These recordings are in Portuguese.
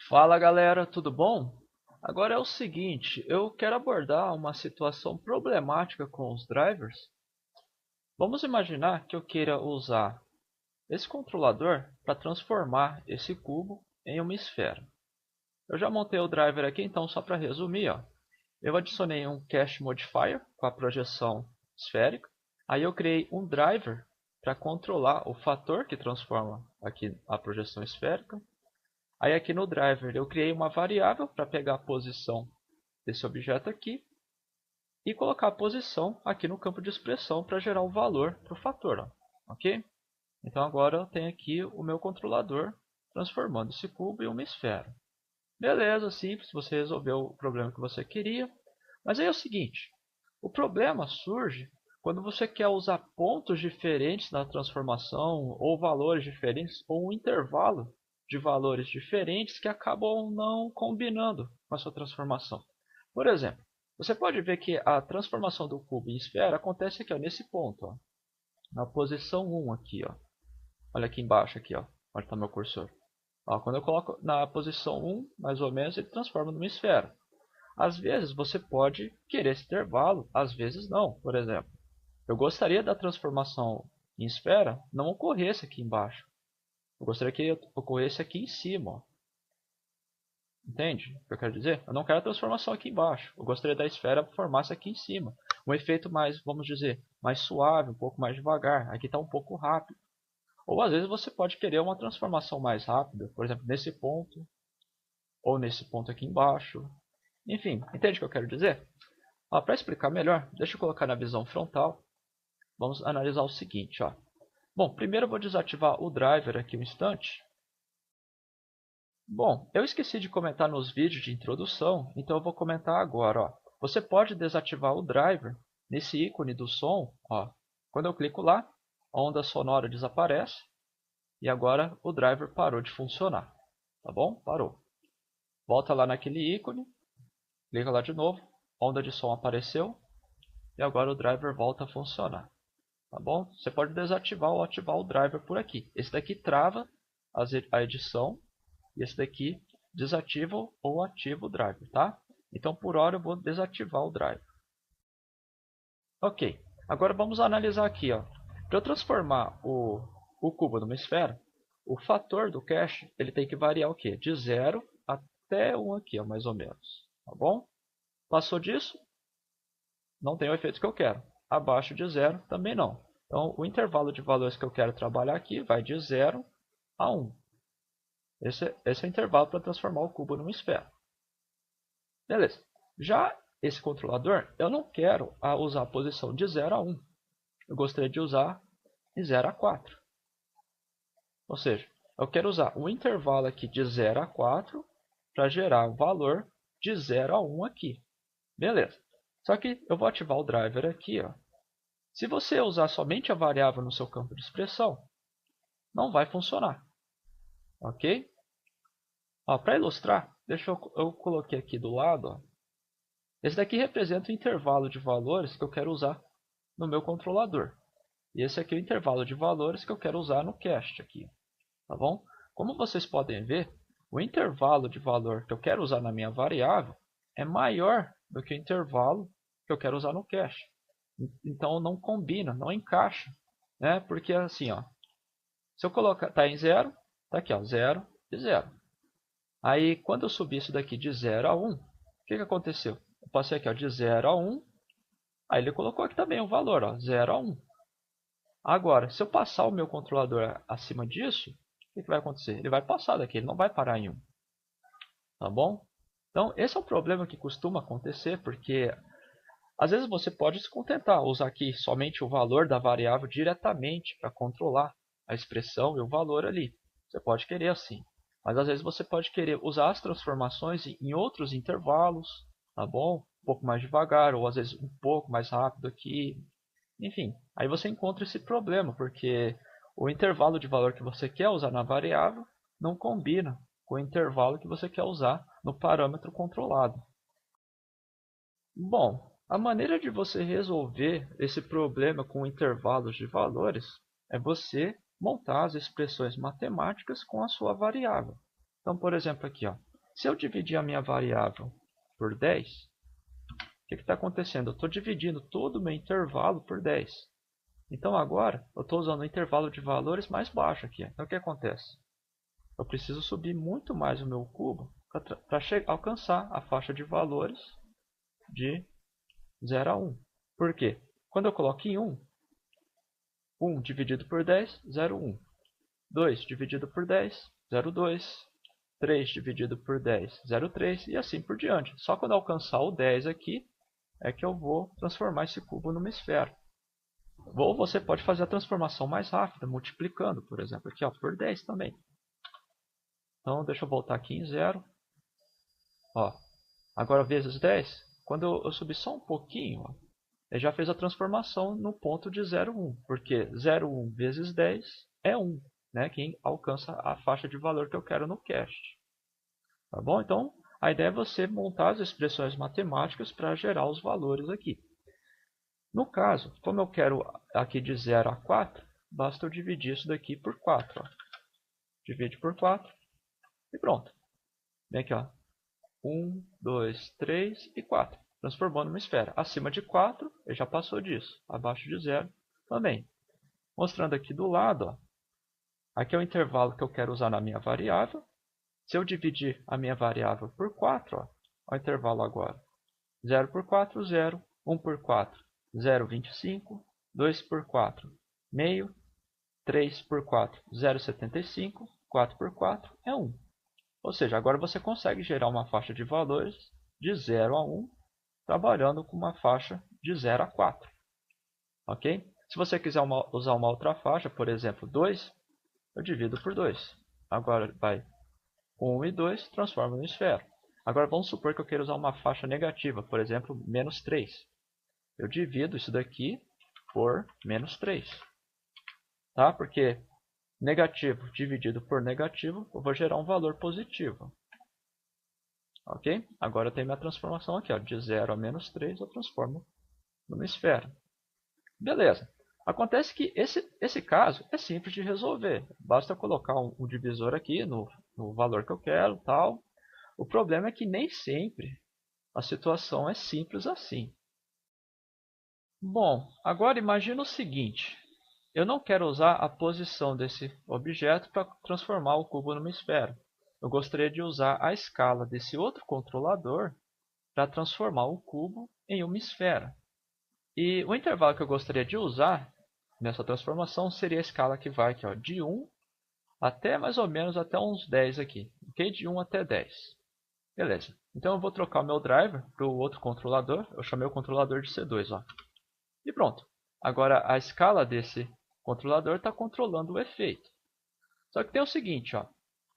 Fala galera, tudo bom? Agora é o seguinte, eu quero abordar uma situação problemática com os drivers. Vamos imaginar que eu queira usar esse controlador para transformar esse cubo em uma esfera. Eu já montei o driver aqui, então só para resumir, eu adicionei um Cast Modifier com a projeção esférica. Aí eu criei um driver para controlar o fator que transforma aqui a projeção esférica. Aí aqui no driver eu criei uma variável para pegar a posição desse objeto aqui e colocar a posição aqui no campo de expressão para gerar o valor para o fator. Ok? Então agora eu tenho aqui o meu controlador transformando esse cubo em uma esfera. Beleza, simples, você resolveu o problema que você queria. Mas aí é o seguinte, o problema surge quando você quer usar pontos diferentes na transformação, ou valores diferentes, ou um intervalo de valores diferentes que acabam não combinando com a sua transformação. Por exemplo, você pode ver que a transformação do cubo em esfera acontece aqui, nesse ponto, na posição 1 aqui. Olha aqui embaixo, aqui, onde está meu cursor. Quando eu coloco na posição 1, mais ou menos, ele transforma numa esfera. Às vezes você pode querer esse intervalo, às vezes não. Por exemplo, eu gostaria da transformação em esfera não ocorresse aqui embaixo. Eu gostaria que ocorresse aqui em cima. Entende o que eu quero dizer? Eu não quero a transformação aqui embaixo. Eu gostaria da esfera formasse aqui em cima. Um efeito mais, vamos dizer, mais suave, um pouco mais devagar. Aqui está um pouco rápido. Ou às vezes você pode querer uma transformação mais rápida. Por exemplo, nesse ponto. Ou nesse ponto aqui embaixo. Enfim, entende o que eu quero dizer? Para explicar melhor, deixa eu colocar na visão frontal. Vamos analisar o seguinte. Bom, primeiro eu vou desativar o driver aqui um instante. Bom, eu esqueci de comentar nos vídeos de introdução, então eu vou comentar agora. Você pode desativar o driver nesse ícone do som. Quando eu clico lá, a onda sonora desaparece e agora o driver parou de funcionar. Tá bom? Parou. Volta lá naquele ícone, clica lá de novo, a onda de som apareceu e agora o driver volta a funcionar. Tá bom? Você pode desativar ou ativar o driver por aqui. Esse daqui trava a edição e esse daqui desativa ou ativa o driver, tá? Então por hora eu vou desativar o driver. Ok, agora vamos analisar aqui. Para eu transformar o cubo numa esfera, o fator do cache ele tem que variar o quê? De 0 até 1 aqui, mais ou menos. Tá bom? Passou disso, não tem o efeito que eu quero. Abaixo de 0 também não. Então, o intervalo de valores que eu quero trabalhar aqui vai de 0 a 1. Esse é o intervalo para transformar o cubo numa esfera. Beleza. Já esse controlador, eu não quero usar a posição de 0 a 1. Eu gostaria de usar de 0 a 4. Ou seja, eu quero usar o intervalo aqui de 0 a 4 para gerar o valor de 0 a 1 aqui. Beleza. Só que eu vou ativar o driver aqui. Se você usar somente a variável no seu campo de expressão, não vai funcionar. Ok? Para ilustrar, eu coloquei aqui do lado. Esse daqui representa o intervalo de valores que eu quero usar no meu controlador. E esse aqui é o intervalo de valores que eu quero usar no cast aqui. Tá bom? Como vocês podem ver, o intervalo de valor que eu quero usar na minha variável é maior do que o intervalo que eu quero usar no cache. Então não combina, não encaixa, né? Porque assim, se eu colocar tá em 0, tá aqui, 0 e 0. Aí quando eu subir isso daqui de 0 a 1, o que aconteceu? Eu passei aqui, de 0 a 1, aí ele colocou aqui também o valor, 0 a 1. Agora, se eu passar o meu controlador acima disso, o que vai acontecer? Ele vai passar daqui, ele não vai parar em 1. Tá bom? Então, esse é um problema que costuma acontecer, porque às vezes você pode se contentar, usar aqui somente o valor da variável diretamente para controlar a expressão e o valor ali. Você pode querer assim. Mas às vezes você pode querer usar as transformações em outros intervalos, tá bom? Um pouco mais devagar, ou às vezes um pouco mais rápido aqui. Enfim, aí você encontra esse problema, porque o intervalo de valor que você quer usar na variável não combina com o intervalo que você quer usar no parâmetro controlado. Bom, a maneira de você resolver esse problema com intervalos de valores é você montar as expressões matemáticas com a sua variável. Então, por exemplo, aqui, Se eu dividir a minha variável por 10, o que está acontecendo? Eu estou dividindo todo o meu intervalo por 10. Então agora eu estou usando o intervalo de valores mais baixo aqui. Então o que acontece? Eu preciso subir muito mais o meu cubo para alcançar a faixa de valores de 0 a 1. Por quê? Quando eu coloco em 1, 1 dividido por 10, 0,1. 2 dividido por 10, 0,2. 3 dividido por 10, 0,3 e assim por diante. Só quando alcançar o 10 aqui é que eu vou transformar esse cubo numa esfera. Ou você pode fazer a transformação mais rápida, multiplicando, por exemplo, aqui ó, por 10 também. Então deixa eu voltar aqui em 0. Ó, agora vezes 10, quando eu subir só um pouquinho, ó, ele já fez a transformação no ponto de 0,1, porque 0,1 vezes 10 é 1, né? Que alcança a faixa de valor que eu quero no cast. Tá bom? Então, a ideia é você montar as expressões matemáticas para gerar os valores aqui. No caso, como eu quero aqui de 0 a 4, basta eu dividir isso daqui por 4. Ó. Divide por 4 e pronto. Vem aqui, ó. 1, 2, 3 e 4. Transformando numa esfera. Acima de 4, ele já passou disso. Abaixo de 0 também. Mostrando aqui do lado, ó, aqui é o intervalo que eu quero usar na minha variável. Se eu dividir a minha variável por 4, ó, o intervalo agora. 0 por 4, 0. 1 por 4, 0,25. 2 por 4, meio. 3 por 4, 0,75. 4 por 4 é 1. Ou seja, agora você consegue gerar uma faixa de valores de 0 a 1, trabalhando com uma faixa de 0 a 4. Ok? Se você quiser usar uma outra faixa, por exemplo, 2, eu divido por 2. Agora vai 1 e 2, transforma em esfera. Agora vamos supor que eu queira usar uma faixa negativa, por exemplo, menos 3. Eu divido isso daqui por menos 3. Tá? Porque negativo dividido por negativo, eu vou gerar um valor positivo. Ok? Agora eu tenho minha transformação aqui, ó, de 0 a menos 3, eu transformo numa esfera. Beleza. Acontece que esse caso é simples de resolver. Basta eu colocar um divisor aqui no valor que eu quero, tal. O problema é que nem sempre a situação é simples assim. Bom, agora imagina o seguinte. Eu não quero usar a posição desse objeto para transformar o cubo numa esfera. Eu gostaria de usar a escala desse outro controlador para transformar o cubo em uma esfera. E o intervalo que eu gostaria de usar nessa transformação seria a escala que vai aqui, ó, de 1 até mais ou menos até uns 10 aqui. Okay? De 1 até 10. Beleza. Então eu vou trocar o meu driver para o outro controlador. Eu chamei o controlador de C2. Ó. E pronto. Agora a escala desse controlador está controlando o efeito. Só que tem o seguinte, ó,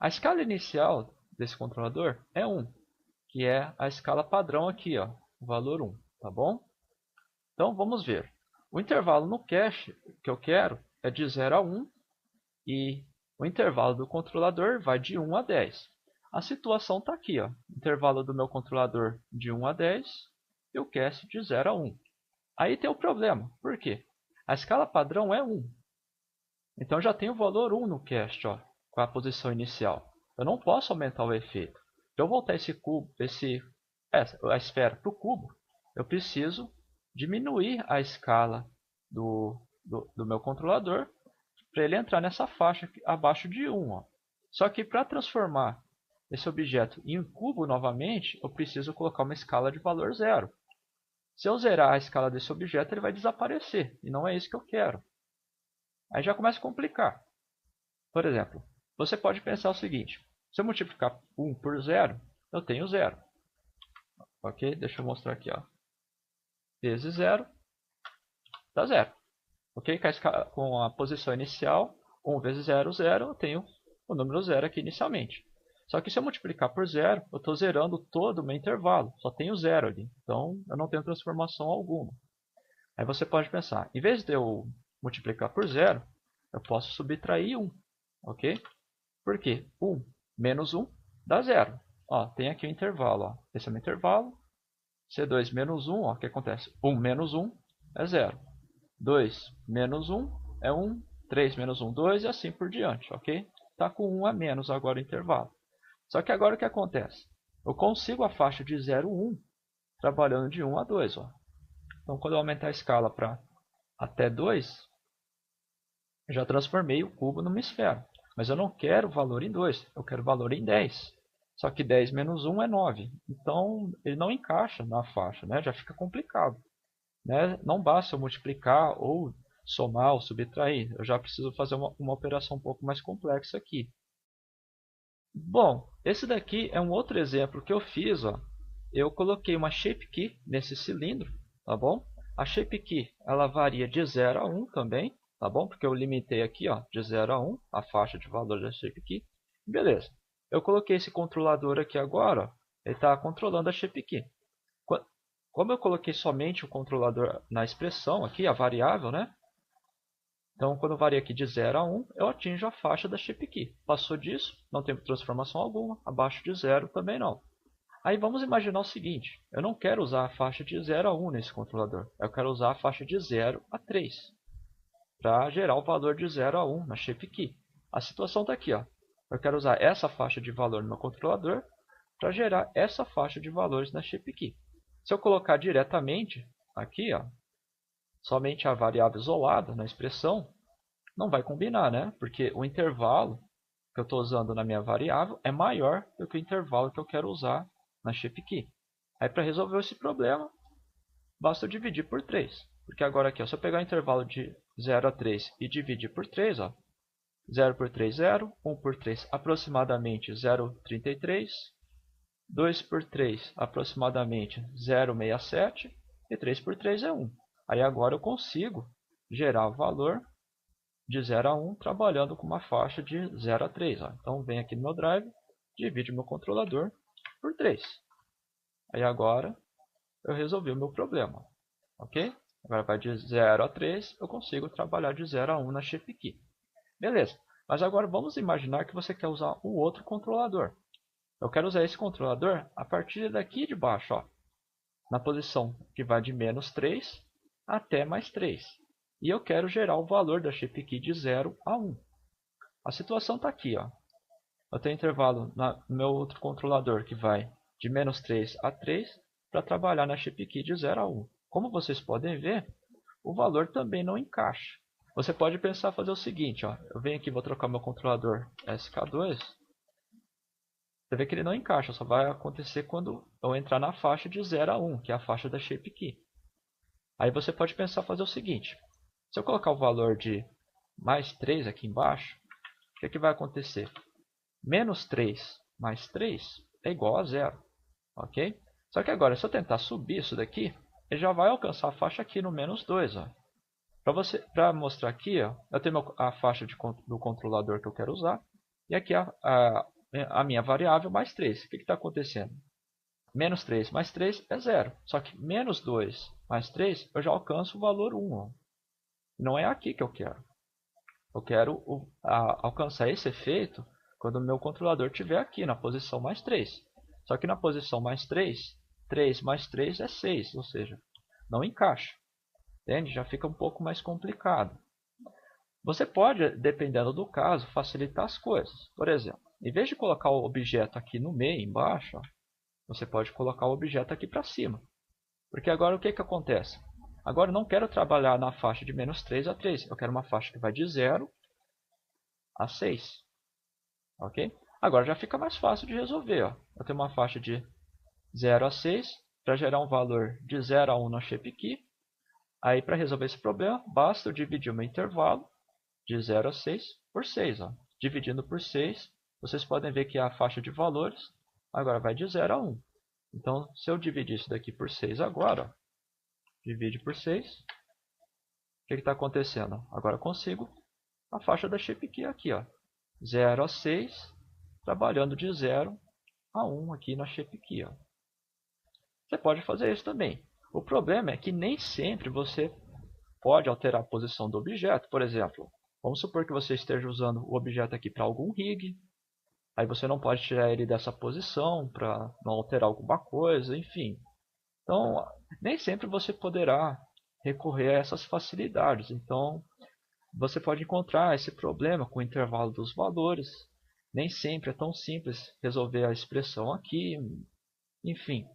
a escala inicial desse controlador é 1, que é a escala padrão aqui, ó, o valor 1, tá bom? Então vamos ver. O intervalo no cache que eu quero é de 0 a 1 e o intervalo do controlador vai de 1 a 10. A situação está aqui, ó, intervalo do meu controlador de 1 a 10 e o cache de 0 a 1. Aí tem o problema, por quê? A escala padrão é 1. Então já tem o valor 1 no cast, ó, com a posição inicial. Eu não posso aumentar o efeito. Para eu voltar esse cubo, a esfera para o cubo, eu preciso diminuir a escala do meu controlador para ele entrar nessa faixa abaixo de 1. Ó. Só que para transformar esse objeto em um cubo novamente, eu preciso colocar uma escala de valor 0. Se eu zerar a escala desse objeto, ele vai desaparecer. E não é isso que eu quero. Aí já começa a complicar. Por exemplo, você pode pensar o seguinte. Se eu multiplicar 1 por 0, eu tenho 0. Ok? Deixa eu mostrar aqui. Ó. Vezes 0 dá 0. Ok? Com a posição inicial, 1 vezes 0, 0, eu tenho o número 0 aqui inicialmente. Só que se eu multiplicar por 0, eu estou zerando todo o meu intervalo. Só tenho 0 ali. Então, eu não tenho transformação alguma. Aí você pode pensar, em vez de eu multiplicar por 0, eu posso subtrair 1. Ok? Por quê? 1 menos 1 dá 0. Ó, tem aqui o intervalo. Ó. Esse é o meu intervalo. C2 menos 1, ó, o que acontece? 1 menos 1 é 0. 2 menos 1 é 1. 3 menos 1, 2 e assim por diante. Ok? Está com 1 a menos agora o intervalo. Só que agora o que acontece? Eu consigo a faixa de 0, 1, trabalhando de 1 a 2. Ó. Então, quando eu aumentar a escala para até 2, eu já transformei o cubo numa esfera. Mas eu não quero o valor em 2, eu quero o valor em 10. Só que 10 menos 1 é 9. Então, ele não encaixa na faixa, né? Já fica complicado. Né? Não basta eu multiplicar ou somar ou subtrair. Eu já preciso fazer uma operação um pouco mais complexa aqui. Bom, esse daqui é um outro exemplo que eu fiz. Ó. Eu coloquei uma shape key nesse cilindro, tá bom? A shape key ela varia de 0 a 1 também, tá bom? Porque eu limitei aqui ó, de 0 a 1 a faixa de valor da shape key. Beleza. Eu coloquei esse controlador aqui agora, ó, ele está controlando a shape key. Como eu coloquei somente o controlador na expressão aqui, a variável, né? Então, quando eu vario aqui de 0 a 1, eu atinjo a faixa da shape key. Passou disso, não tem transformação alguma. Abaixo de 0 também não. Aí vamos imaginar o seguinte. Eu não quero usar a faixa de 0 a 1 nesse controlador. Eu quero usar a faixa de 0 a 3. Para gerar o valor de 0 a 1 na shape key. A situação está aqui. Ó. Eu quero usar essa faixa de valor no meu controlador para gerar essa faixa de valores na shape key. Se eu colocar diretamente aqui, ó, somente a variável isolada na expressão, não vai combinar, né? Porque o intervalo que eu estou usando na minha variável é maior do que o intervalo que eu quero usar na shape key. Aí para resolver esse problema, basta eu dividir por 3. Porque agora aqui, ó, se eu pegar o intervalo de 0 a 3 e dividir por 3, ó, 0 por 3, 0, 1 por 3, aproximadamente 0,33, 2 por 3, aproximadamente 0,67 e 3 por 3 é 1. Aí agora eu consigo gerar o valor de 0 a 1 trabalhando com uma faixa de 0 a 3. Ó. Então vem aqui no meu drive, divide meu controlador por 3. Aí agora eu resolvi o meu problema. Ok? Agora vai de 0 a 3, eu consigo trabalhar de 0 a 1 na shape key. Beleza. Mas agora vamos imaginar que você quer usar um outro controlador. Eu quero usar esse controlador a partir daqui de baixo, ó, na posição que vai de menos 3 até mais 3. E eu quero gerar o valor da shape key de 0 a 1. A situação está aqui. Ó. Eu tenho intervalo no meu outro controlador que vai de menos 3 a 3 para trabalhar na shape key de 0 a 1. Como vocês podem ver, o valor também não encaixa. Você pode pensar fazer o seguinte. Ó. Eu venho aqui e vou trocar meu controlador SK2. Você vê que ele não encaixa, só vai acontecer quando eu entrar na faixa de 0 a 1, que é a faixa da shape key. Aí você pode pensar fazer o seguinte. Se eu colocar o valor de mais 3 aqui embaixo, o que vai acontecer? Menos 3 mais 3 é igual a 0. Ok? Só que agora, se eu tentar subir isso daqui, ele já vai alcançar a faixa aqui no menos 2. Para mostrar aqui, ó, eu tenho a faixa do controlador que eu quero usar. E aqui a minha variável mais 3. O que está acontecendo? Menos 3 mais 3 é 0. Só que menos 2 mais 3 eu já alcanço o valor 1. Ó. Não é aqui que eu quero. Eu quero alcançar esse efeito quando o meu controlador estiver aqui na posição mais 3. Só que na posição mais 3, 3 mais 3 é 6, ou seja, não encaixa. Entende? Já fica um pouco mais complicado. Você pode, dependendo do caso, facilitar as coisas. Por exemplo, em vez de colocar o objeto aqui no meio, embaixo, ó, você pode colocar o objeto aqui para cima. Porque agora o que acontece? Agora eu não quero trabalhar na faixa de menos 3 a 3. Eu quero uma faixa que vai de 0 a 6. Ok? Agora já fica mais fácil de resolver. Ó. Eu tenho uma faixa de 0 a 6 para gerar um valor de 0 a 1 na shape key. Aí para resolver esse problema, basta eu dividir o meu intervalo de 0 a 6 por 6. Ó. Dividindo por 6, vocês podem ver que a faixa de valores agora vai de 0 a 1. Então, se eu dividir isso daqui por 6 agora, ó, divide por 6, o que está acontecendo? Agora eu consigo a faixa da shape key aqui, ó, 0 a 6, trabalhando de 0 a 1 aqui na shape key. Ó. Você pode fazer isso também. O problema é que nem sempre você pode alterar a posição do objeto. Por exemplo, vamos supor que você esteja usando o objeto aqui para algum rig. Aí você não pode tirar ele dessa posição para não alterar alguma coisa, enfim. Então, nem sempre você poderá recorrer a essas facilidades. Então, você pode encontrar esse problema com o intervalo dos valores. Nem sempre é tão simples resolver a expressão aqui. enfim.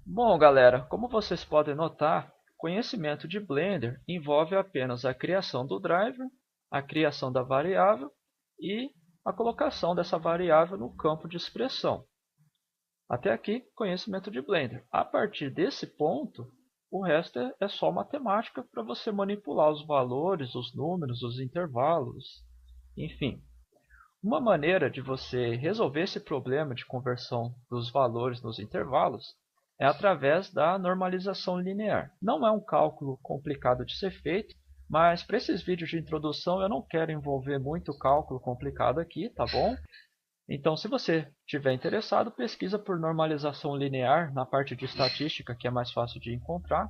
Bom, galera, como vocês podem notar, conhecimento de Blender envolve apenas a criação do driver, a criação da variável e a colocação dessa variável no campo de expressão. Até aqui, conhecimento de Blender. A partir desse ponto, o resto é só matemática para você manipular os valores, os números, os intervalos, enfim. Uma maneira de você resolver esse problema de conversão dos valores nos intervalos é através da normalização linear. Não é um cálculo complicado de ser feito, mas para esses vídeos de introdução eu não quero envolver muito cálculo complicado aqui, tá bom? Então, se você estiver interessado, pesquisa por normalização linear na parte de estatística, que é mais fácil de encontrar.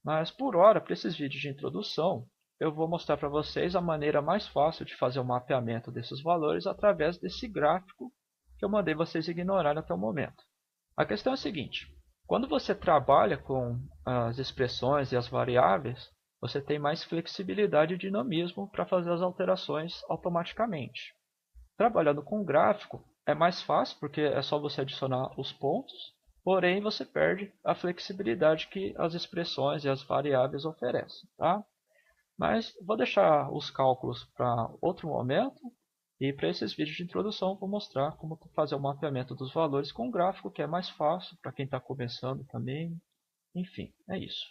Mas, por hora, para esses vídeos de introdução, eu vou mostrar para vocês a maneira mais fácil de fazer o mapeamento desses valores através desse gráfico que eu mandei vocês ignorarem até o momento. A questão é a seguinte: quando você trabalha com as expressões e as variáveis, você tem mais flexibilidade e dinamismo para fazer as alterações automaticamente. Trabalhando com gráfico é mais fácil porque é só você adicionar os pontos, porém você perde a flexibilidade que as expressões e as variáveis oferecem, tá? Mas vou deixar os cálculos para outro momento e para esses vídeos de introdução vou mostrar como fazer o mapeamento dos valores com gráfico, que é mais fácil para quem está começando também. Enfim, é isso.